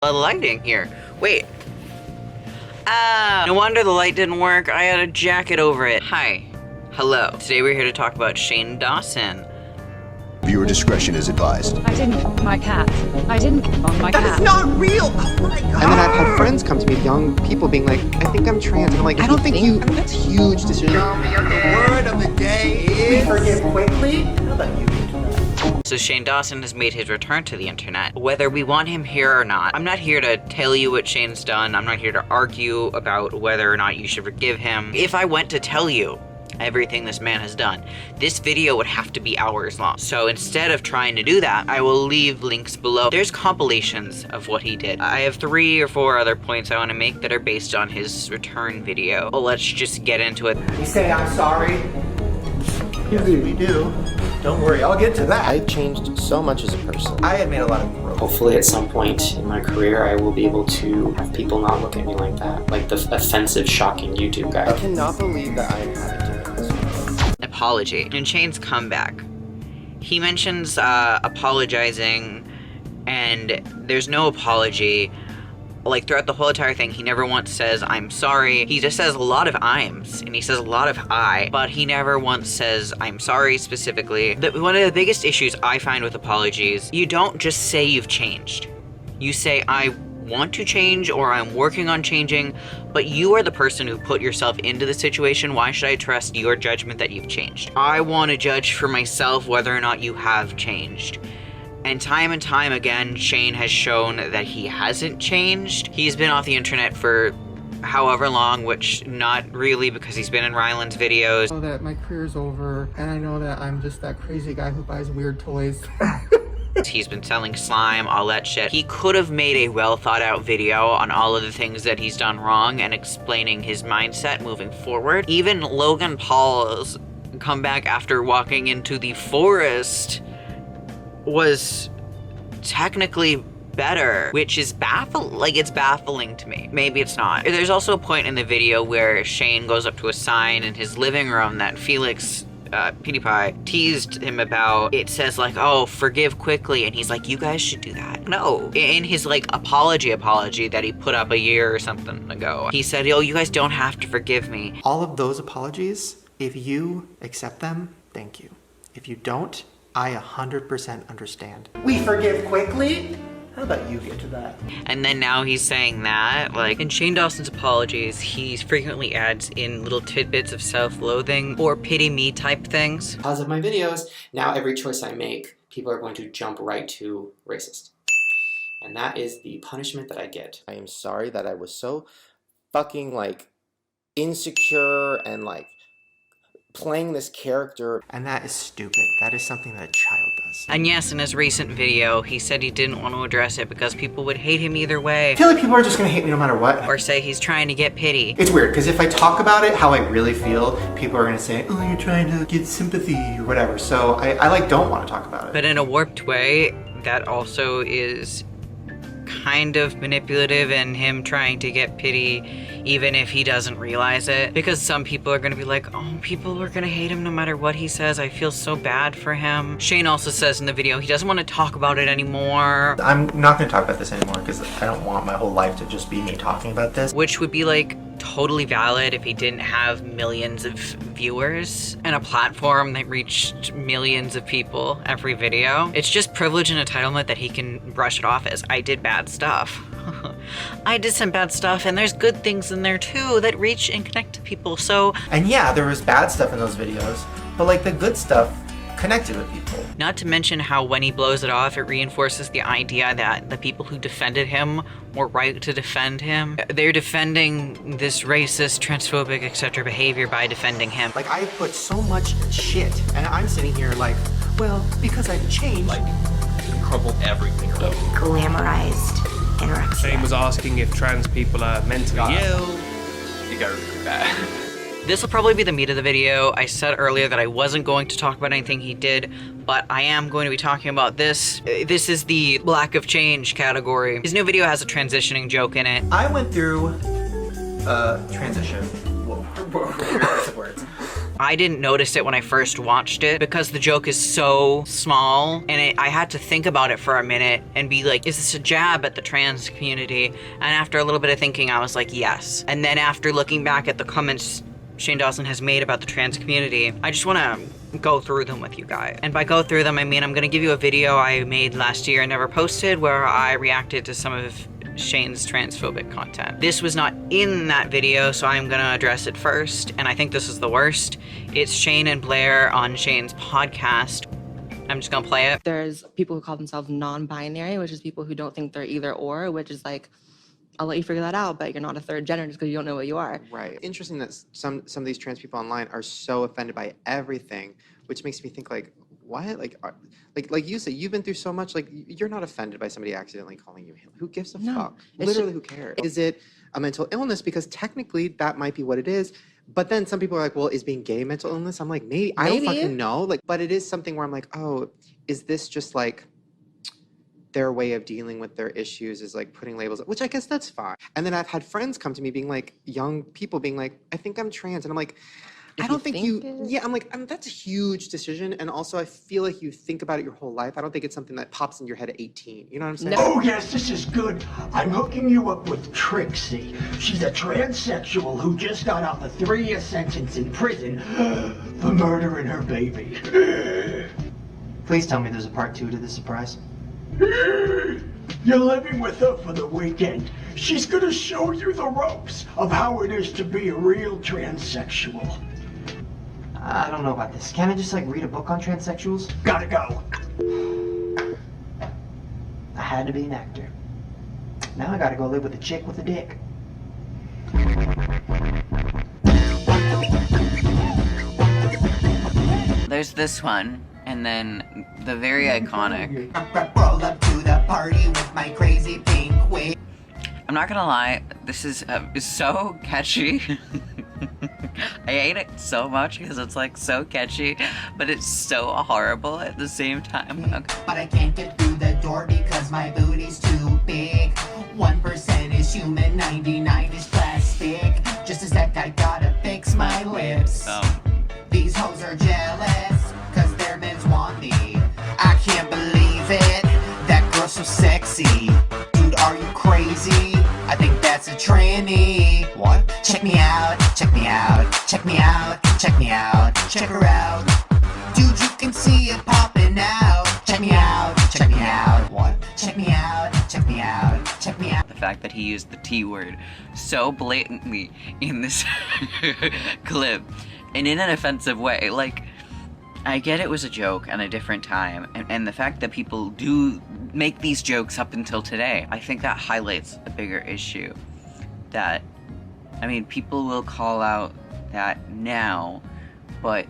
The lighting here. Wait. Ah, no wonder the light didn't work. I had a jacket over it. Hi. Hello. Today we're here to talk about Shane Dawson. Viewer discretion is advised. I didn't on my cat. I didn't on my cat. That is not real! Oh my god! And then I've had friends come to me, young people being like, I think I'm trans. And I'm like, I don't think you, that's huge decision. The word of the day is... We forgive quickly? How about you? So Shane Dawson has made his return to the internet, whether we want him here or not. I'm not here to tell you what Shane's done. I'm not here to argue about whether or not you should forgive him. If I went to tell you everything this man has done, this video would have to be hours long. So instead of trying to do that, I will leave links below. There's compilations of what he did. I have 3 or 4 other points I want to make that are based on his return video. Well, let's just get into it. You say I'm sorry? Yes, we do. Don't worry, I'll get to that. I've changed so much as a person. I had made a lot of growth. Hopefully at some point in my career I will be able to have people not look at me like that. Like the offensive, shocking YouTube guy. I cannot believe that I am having to make this. Apology. In Shane's comeback, he mentions apologizing, and there's no apology. Like, throughout the whole entire thing, he never once says, I'm sorry. He just says a lot of I'ms, and he says a lot of I, but he never once says, I'm sorry, specifically. One of the biggest issues I find with apologies, you don't just say you've changed. You say, I want to change, or I'm working on changing, but you are the person who put yourself into the situation. Why should I trust your judgment that you've changed? I want to judge for myself whether or not you have changed. And time again, Shane has shown that he hasn't changed. He's been off the internet for however long, which not really, because he's been in Ryland's videos. I know that my career's over, and I know that I'm just that crazy guy who buys weird toys. He's been selling slime, all that shit. He could have made a well thought out video on all of the things that he's done wrong and explaining his mindset moving forward. Even Logan Paul's comeback after walking into the forest was technically better, which is it's baffling to me. Maybe it's not. There's also a point in the video where Shane goes up to a sign in his living room that Felix PewDiePie teased him about. It says like, oh, forgive quickly, and he's like, you guys should do that. No. In his like apology that he put up a year or something ago, he said, oh, you guys don't have to forgive me. All of those apologies, if you accept them, thank you. If you don't, I 100% understand. We forgive quickly? How about you get to that? And then now he's saying that, like, in Shane Dawson's apologies, he frequently adds in little tidbits of self-loathing or pity me type things. Because of my videos, now every choice I make, people are going to jump right to racist. And that is the punishment that I get. I am sorry that I was so fucking, like, insecure and, like, playing this character. And that is stupid. That is something that a child does. And yes, in his recent video, he said he didn't want to address it because people would hate him either way. I feel like people are just gonna hate me no matter what. Or say he's trying to get pity. It's weird, because if I talk about it how I really feel, people are gonna say, oh, you're trying to get sympathy or whatever. So I like don't want to talk about it. But in a warped way, that also is kind of manipulative and him trying to get pity even if he doesn't realize it, because some people are gonna be like, oh, people are gonna hate him no matter what he says. I feel so bad for him. Shane also says in the video he doesn't want to talk about it anymore. I'm not gonna talk about this anymore because I don't want my whole life to just be me talking about this. Which would be like totally valid if he didn't have millions of viewers and a platform that reached millions of people every video. It's just privilege and entitlement that he can brush it off as, I did bad stuff. I did some bad stuff, and there's good things in there too that reach and connect to people, so. And yeah, there was bad stuff in those videos, but like the good stuff connected with people. Not to mention how when he blows it off, it reinforces the idea that the people who defended him were right to defend him. They're defending this racist, transphobic, etc. behavior by defending him. Like, I put so much shit, and I'm sitting here like, well, because I've changed. Like, he crumpled everything around. Glamorized anorexia. Shane was asking if trans people are mentally ill. It got really bad. This will probably be the meat of the video. I said earlier that I wasn't going to talk about anything he did, but I am going to be talking about this. This is the lack of change category. His new video has a transitioning joke in it. I went through transition. Whoa, words. I didn't notice it when I first watched it because the joke is so small, and I had to think about it for a minute and be like, is this a jab at the trans community? And after a little bit of thinking, I was like, yes. And then after looking back at the comments Shane Dawson has made about the trans community, I just want to go through them with you guys. And by go through them, I mean I'm going to give you a video I made last year and never posted where I reacted to some of Shane's transphobic content. This was not in that video, so I'm gonna address it first, and I think this is the worst. It's Shane and Blair on Shane's podcast. I'm just gonna play it. There's people who call themselves non-binary, which is people who don't think they're either or, which is like, I'll let you figure that out, but you're not a third gender just because you don't know what you are. Right. Interesting that some of these trans people online are so offended by everything, which makes me think like, what? Like you said, you've been through so much. Like you're not offended by somebody accidentally calling you him. Who gives a fuck? Literally, who cares? Is it a mental illness? Because technically that might be what it is. But then some people are like, well, is being gay mental illness? I'm like, maybe. I don't fucking know. Like, but it is something where I'm like, oh, is this just like their way of dealing with their issues is like putting labels, which I guess that's fine. And then I've had friends come to me being like, young people being like, I think I'm trans. And I'm like, I don't think you, yeah, I'm like, that's a huge decision. And also I feel like you think about it your whole life. I don't think it's something that pops in your head at 18. You know what I'm saying? Oh yes, this is good. I'm hooking you up with Trixie. She's a transsexual who just got out a 3-year sentence in prison for murdering her baby. Please tell me there's a part 2 to this surprise. You're living with her for the weekend. She's gonna show you the ropes of how it is to be a real transsexual. I don't know about this. Can't I just like read a book on transsexuals? Gotta go. I had to be an actor. Now I gotta go live with a chick with a dick. There's this one, and then the very iconic. Roll up to the party with my crazy pink wig. I'm not gonna lie, this is so catchy. I hate it so much because it's like so catchy, but it's so horrible at the same time. Okay. But I can't get through the door because my booty's too big. 1% is human, 99 is plastic. Just a sec, I gotta fix my lips. These hoes are jealous, cause their men's want me. I can't believe it, that girl's so sexy. Dude, are you crazy? I think that's a tranny. What? Check me out, check me out, check me out, check me out, check her out. Dude, you can see it popping out. Check me out, check me out. What? Check me out, check me out, check me out. The fact that he used the T word so blatantly in this clip, and in an offensive way, like, I get it was a joke and a different time, and the fact that people do make these jokes up until today, I think that highlights a bigger issue. That, I mean, people will call out that now, but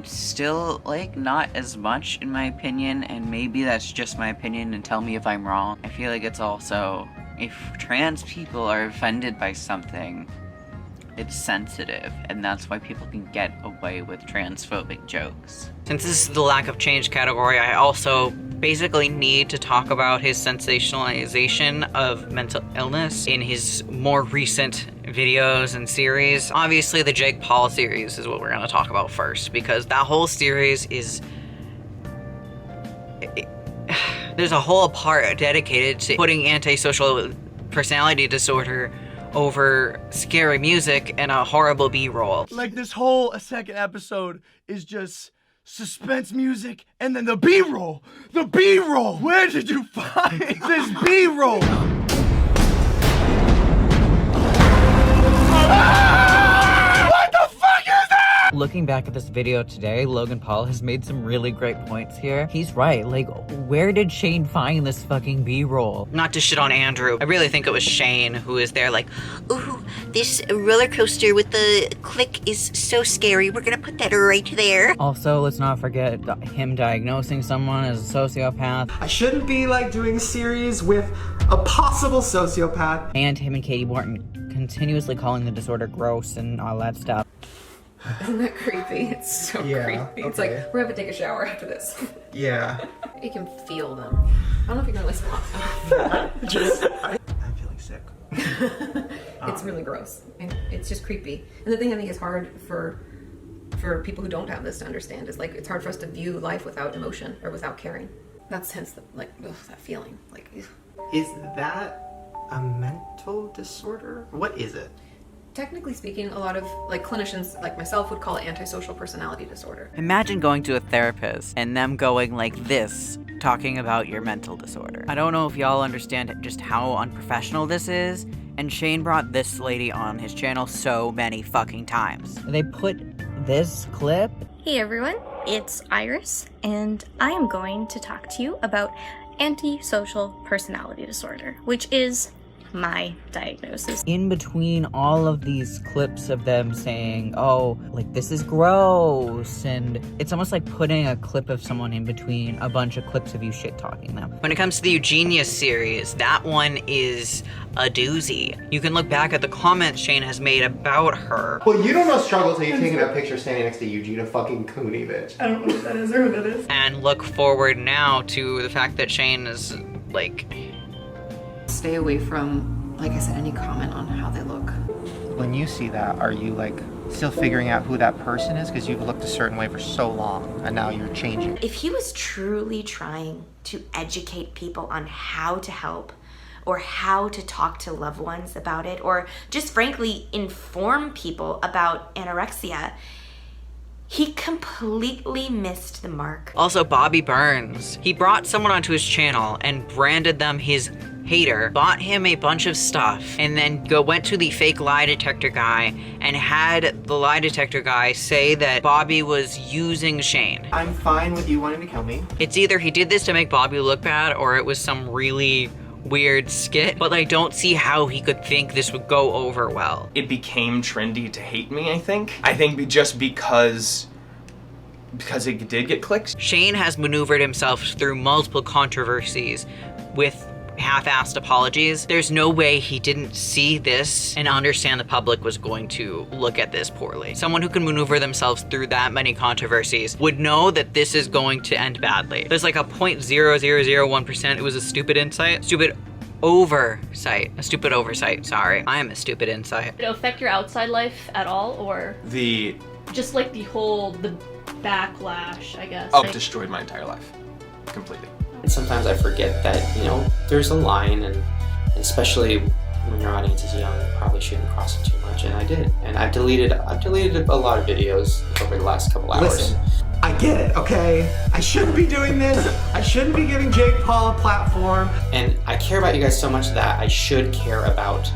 still, like, not as much in my opinion, and maybe that's just my opinion, and tell me if I'm wrong. I feel like it's also, if trans people are offended by something, it's sensitive, and that's why people can get away with transphobic jokes. Since this is the lack of change category, I also basically need to talk about his sensationalization of mental illness in his more recent videos and series. Obviously, the Jake Paul series is what we're gonna talk about first, because that whole series is... there's a whole part dedicated to putting antisocial personality disorder over scary music and a horrible B-roll. Like this whole second episode is just suspense music and then the B-roll. The B-roll. Where did you find this B-roll? What the fuck is that? Looking back at this video today, Logan Paul has made some really great points here. He's right, like, where did Shane find this fucking B-roll? Not to shit on Andrew, I really think it was Shane who is there like, ooh, this roller coaster with the click is so scary, we're gonna put that right there. Also, let's not forget him diagnosing someone as a sociopath. I shouldn't be like doing a series with a possible sociopath. And him and Katie Morton continuously calling the disorder gross and all that stuff. Isn't that creepy? It's so creepy. It's like, we're gonna take a shower after this. Yeah. You can feel them. I don't know if you can really spot them. I'm feeling sick. It's really gross. And it's just creepy. And the thing I think is hard for for people who don't have this to understand is like it's hard for us to view life without emotion or without caring. That's hence the, like, ugh, that feeling. Like, ugh. Is that a mental disorder? What is it? Technically speaking, a lot of like clinicians like myself would call it antisocial personality disorder. Imagine going to a therapist and them going like this, talking about your mental disorder. I don't know if y'all understand just how unprofessional this is, and Shane brought this lady on his channel so many fucking times. They put this clip. Hey everyone, it's Iris, and I am going to talk to you about antisocial personality disorder, which is my diagnosis. In between all of these clips of them saying, oh, like, this is gross, and it's almost like putting a clip of someone in between a bunch of clips of you shit-talking them. When it comes to the Eugenia series, that one is a doozy. You can look back at the comments Shane has made about her. Well, you don't know struggle till you've taken that picture standing next to Eugenia fucking Cooney, bitch. I don't know what that is or who that is. And look forward now to the fact that Shane is, like... Stay away from, like I said, any comment on how they look. When you see that, are you like still figuring out who that person is? Because you've looked a certain way for so long and now you're changing. If he was truly trying to educate people on how to help or how to talk to loved ones about it, or just frankly inform people about anorexia, he completely missed the mark. Also, Bobby Burns. He brought someone onto his channel and branded them his hater, bought him a bunch of stuff, and then went to the fake lie detector guy and had the lie detector guy say that Bobby was using Shane. I'm fine with you wanting to kill me. It's either he did this to make Bobby look bad or it was some really weird skit, but I don't see how he could think this would go over well. It became trendy to hate me, I think. I think just because it did get clicks. Shane has maneuvered himself through multiple controversies with half-assed apologies. There's no way he didn't see this and understand the public was going to look at this poorly. Someone who can maneuver themselves through that many controversies would know that this is going to end badly. There's like a 0.0001%. It was a stupid insight. Stupid oversight. A stupid oversight, sorry. I am a stupid insight. Did it affect your outside life at all, or? Just like the backlash, I guess. Oh, destroyed my entire life. Completely. And sometimes I forget that, you know, there's a line, and especially when your audience is young, you probably shouldn't cross it too much, and I did. And I've deleted a lot of videos over the last couple hours. Listen, I get it, okay? I shouldn't be doing this. I shouldn't be giving Jake Paul a platform. And I care about you guys so much that I should care about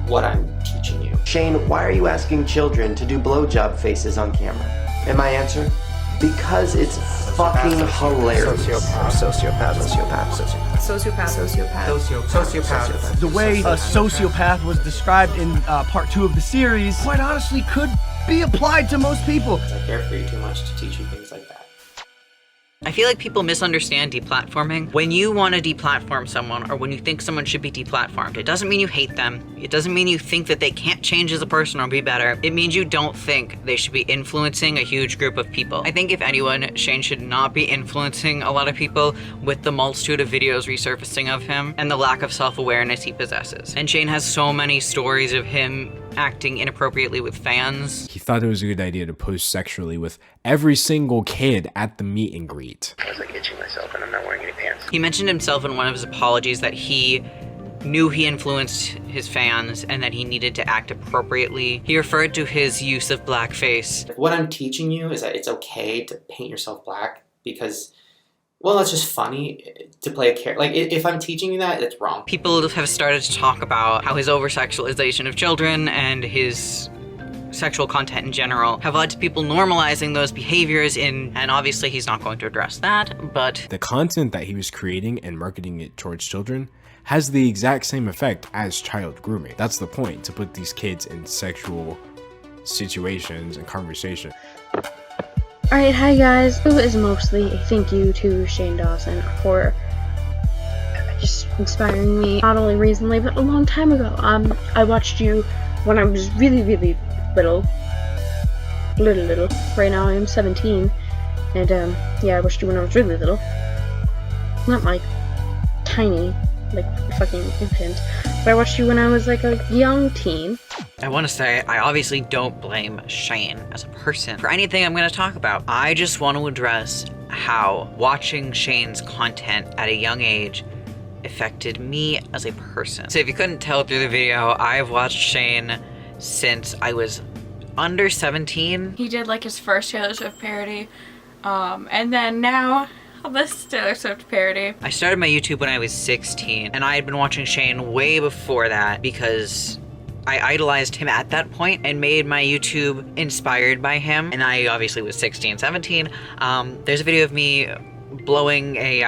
what I'm teaching you. Shane, why are you asking children to do blowjob faces on camera? And my answer? Because it's fucking hilarious. Sociopath. The way a sociopath was described in part 2 of the series, quite honestly, could be applied to most people. I care for you too much to teach you things like that. I feel like people misunderstand deplatforming. When you want to deplatform someone, or when you think someone should be deplatformed, it doesn't mean you hate them. It doesn't mean you think that they can't change as a person or be better. It means you don't think they should be influencing a huge group of people. I think if anyone, Shane should not be influencing a lot of people with the multitude of videos resurfacing of him and the lack of self-awareness he possesses. And Shane has so many stories of him acting inappropriately with fans. He thought it was a good idea to pose sexually with every single kid at the meet and greet. I was like itching myself and I'm not wearing any pants. He mentioned himself in one of his apologies that he knew he influenced his fans and that he needed to act appropriately. He referred to his use of blackface. What I'm teaching you is that it's okay to paint yourself black because, well, it's just funny to play a character. Like, if I'm teaching you that, it's wrong. People have started to talk about how his over-sexualization of children and his sexual content in general have led to people normalizing those behaviors and obviously he's not going to address that, but... The content that he was creating and marketing it towards children has the exact same effect as child grooming. That's the point, to put these kids in sexual situations and conversation. Alright, hi guys. It was mostly a thank you to Shane Dawson for just inspiring me, not only recently, but a long time ago. I watched you when I was really, really little. Right now I am 17, and yeah, I watched you when I was really little. Not like tiny, like fucking infant, but I watched you when I was like a young teen. I want to say I obviously don't blame Shane as a person for anything I'm going to talk about. I just want to address how watching Shane's content at a young age affected me as a person. So if you couldn't tell through the video, I've watched Shane since I was under 17. He did like his first Taylor Swift parody, and then now this Taylor Swift parody. I started my YouTube when I was 16, and I had been watching Shane way before that because I idolized him at that point and made my YouTube inspired by him. And I obviously was 16, 17. There's a video of me blowing a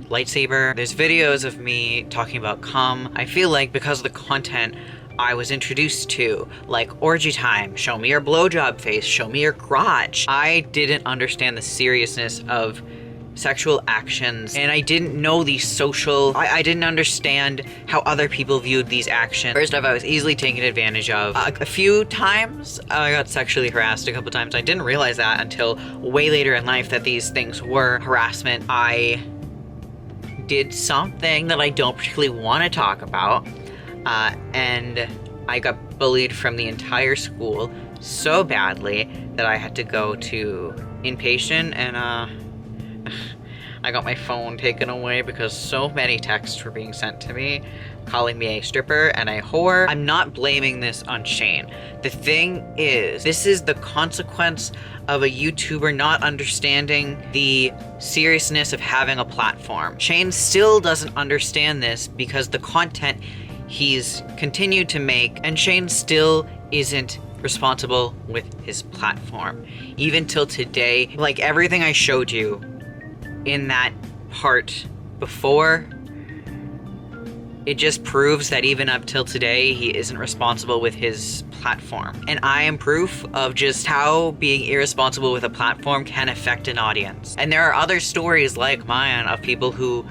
lightsaber. There's videos of me talking about cum. I feel like because of the content I was introduced to, like orgy time, show me your blowjob face, show me your crotch, I didn't understand the seriousness of sexual actions, and I didn't know the social, I didn't understand how other people viewed these actions. First off, I was easily taken advantage of. A few times, I got sexually harassed a couple times. I didn't realize that until way later in life that these things were harassment. I did something that I don't particularly want to talk about, and I got bullied from the entire school so badly that I had to go to inpatient, and I got my phone taken away because so many texts were being sent to me calling me a stripper and a whore. I'm not blaming this on Shane. The thing is, this is the consequence of a YouTuber not understanding the seriousness of having a platform. Shane still doesn't understand this because the content he's continued to make, and Shane still isn't responsible with his platform. Even till today, like everything I showed you in that part before, it just proves that even up till today, he isn't responsible with his platform. And I am proof of just how being irresponsible with a platform can affect an audience. And there are other stories like mine of people who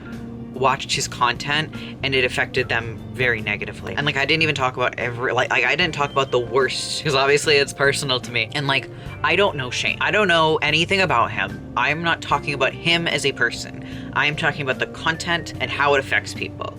watched his content and it affected them very negatively. And like, I didn't even talk about I didn't talk about the worst, because obviously it's personal to me. And like, I don't know Shane. I don't know anything about him. I'm not talking about him as a person. I am talking about the content and how it affects people.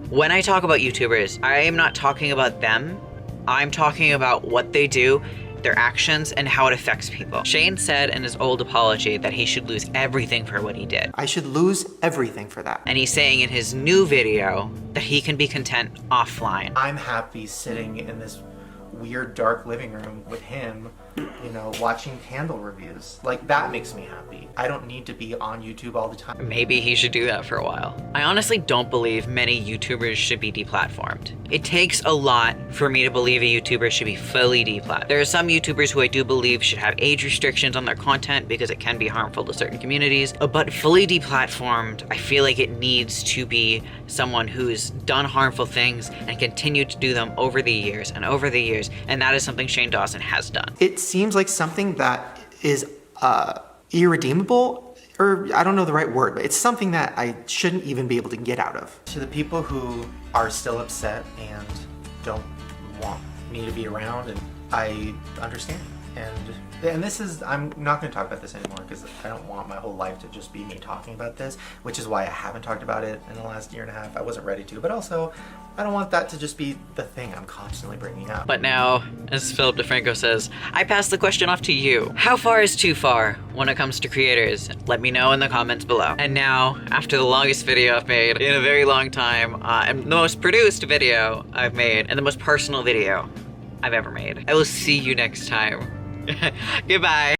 When I talk about YouTubers, I am not talking about them. I'm talking about what they do, their actions, and how it affects people. Shane said in his old apology that he should lose everything for what he did. I should lose everything for that. And he's saying in his new video that he can be content offline. I'm happy sitting in this weird dark living room with him, you know, watching candle reviews. Like, that makes me happy. I don't need to be on YouTube all the time. Maybe he should do that for a while. I honestly don't believe many YouTubers should be deplatformed. It takes a lot for me to believe a YouTuber should be fully deplatformed. There are some YouTubers who I do believe should have age restrictions on their content because it can be harmful to certain communities, but fully deplatformed, I feel like it needs to be someone who's done harmful things and continued to do them over the years and over the years, and that is something Shane Dawson has done. It seems like something that is irredeemable, or I don't know the right word, but it's something that I shouldn't even be able to get out of. To the people who are still upset and don't want me to be around, and I understand. And this is, I'm not going to talk about this anymore because I don't want my whole life to just be me talking about this, which is why I haven't talked about it in the last year and a half. I wasn't ready to, but also I don't want that to just be the thing I'm constantly bringing up. But now, as Philip DeFranco says, I pass the question off to you. How far is too far when it comes to creators? Let me know in the comments below. And now, after the longest video I've made in a very long time, and the most produced video I've made, and the most personal video I've ever made, I will see you next time. Goodbye.